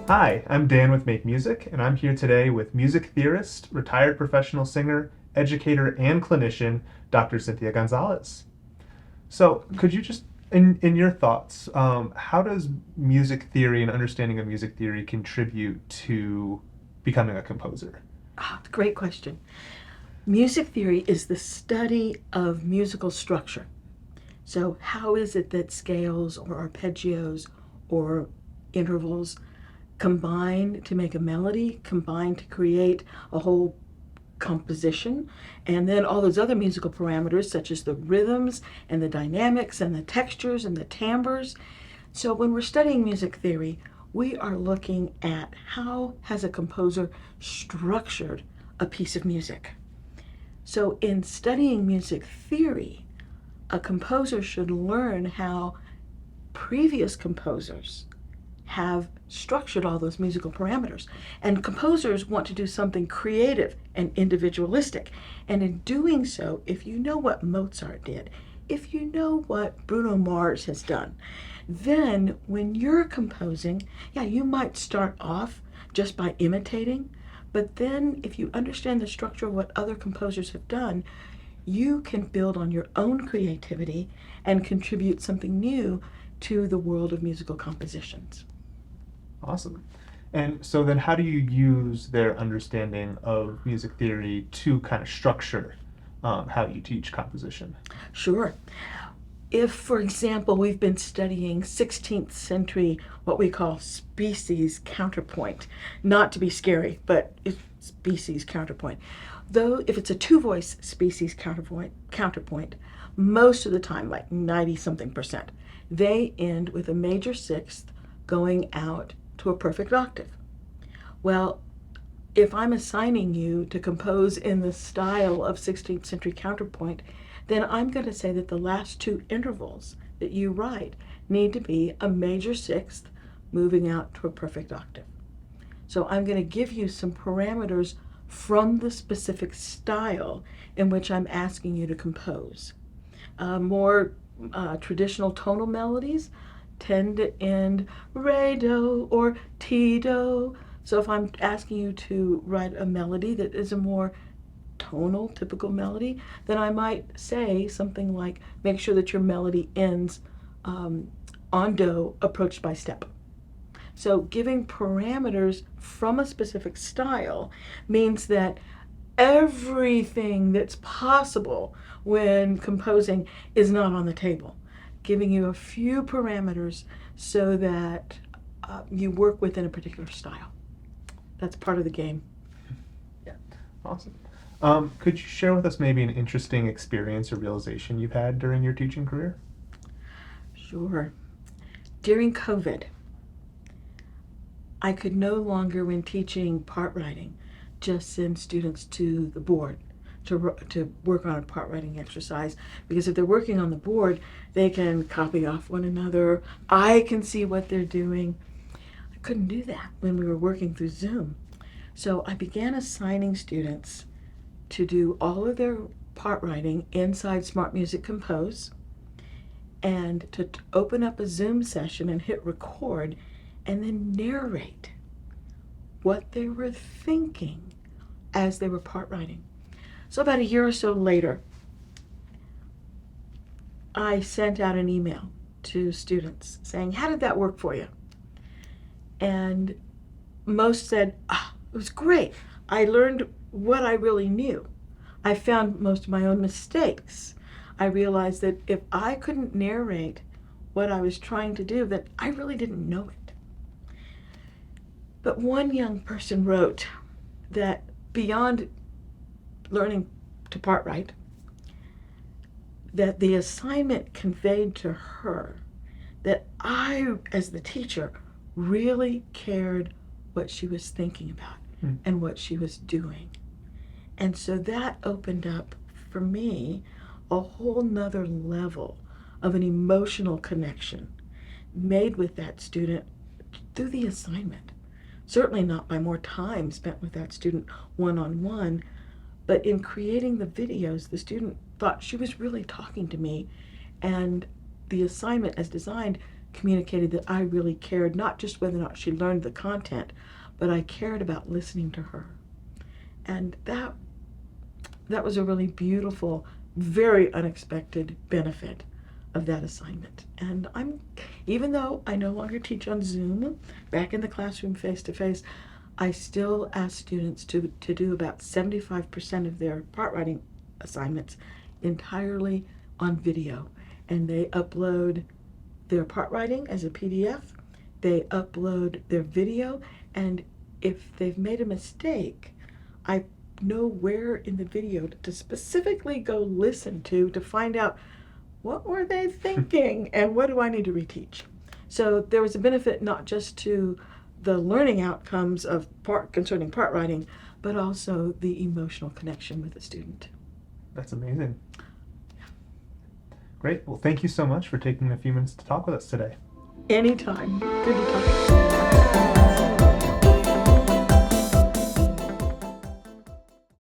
Hi, I'm Dan with Make Music, and I'm here today with music theorist, retired professional singer, educator, and clinician, Dr. Cynthia Gonzales. So, could you just, in your thoughts, how does music theory and understanding of music theory contribute to becoming a composer? Great question. Music theory is the study of musical structure. So, how is it that scales or arpeggios or intervals combine to make a melody, combine to create a whole composition, and then all those other musical parameters, such as the rhythms and the dynamics and the textures and the timbres. So, when we're studying music theory, we are looking at how has a composer structured a piece of music. So, in studying music theory, a composer should learn how previous composers have structured all those musical parameters. And composers want to do something creative and individualistic. And in doing so, if you know what Mozart did, if you know what Bruno Mars has done, then when you're composing, yeah, you might start off just by imitating, but then if you understand the structure of what other composers have done, you can build on your own creativity and contribute something new to the world of musical compositions. Awesome. And so then how do you use their understanding of music theory to kind of structure how you teach composition? Sure. If, for example, we've been studying 16th century, what we call species counterpoint, not to be scary, but it's species counterpoint. Though, if it's a two voice species counterpoint, most of the time, like 90 something percent, they end with a major sixth going out to a perfect octave. Well, if I'm assigning you to compose in the style of 16th century counterpoint, then I'm going to say that the last two intervals that you write need to be a major sixth moving out to a perfect octave. So I'm going to give you some parameters from the specific style in which I'm asking you to compose. More traditional tonal melodies tend to end re do or ti do. So if I'm asking you to write a melody that is a more tonal, typical melody, then I might say something like, make sure that your melody ends on do, approached by step. So giving parameters from a specific style means that everything that's possible when composing is not on the table. Giving you a few parameters so that you work within a particular style. That's part of the game. Yeah. Awesome. Could you share with us maybe an interesting experience or realization you've had during your teaching career? Sure. During COVID, I could no longer, when teaching part writing, just send students to the board to work on a part writing exercise, because if they're working on the board, they can copy off one another. I can see what they're doing. I couldn't do that when we were working through Zoom. So I began assigning students to do all of their part writing inside Smart Music Compose, and to open up a Zoom session and hit record and then narrate what they were thinking as they were part writing. So about a year or so later, I sent out an email to students saying, how did that work for you? And most said, it was great. I learned what I really knew. I found most of my own mistakes. I realized that if I couldn't narrate what I was trying to do, then I really didn't know it. But one young person wrote that beyond learning to part write, that the assignment conveyed to her that I, as the teacher, really cared what she was thinking about and what she was doing. And so that opened up for me a whole nother level of an emotional connection made with that student through the assignment. Certainly not by more time spent with that student one-on-one, but in creating the videos, the student thought she was really talking to me, and the assignment as designed communicated that I really cared, not just whether or not she learned the content, but I cared about listening to her. And that was a really beautiful, very unexpected benefit of that assignment. And even though I no longer teach on Zoom, back in the classroom face-to-face, I still ask students to do about 75% of their part writing assignments entirely on video. And they upload their part writing as a PDF, they upload their video, and if they've made a mistake, I know where in the video to specifically go listen to find out what were they thinking and what do I need to reteach. So there was a benefit not just to the learning outcomes of concerning part writing, but also the emotional connection with the student. That's amazing. Great. Well, thank you so much for taking a few minutes to talk with us today. Anytime. Good to talk.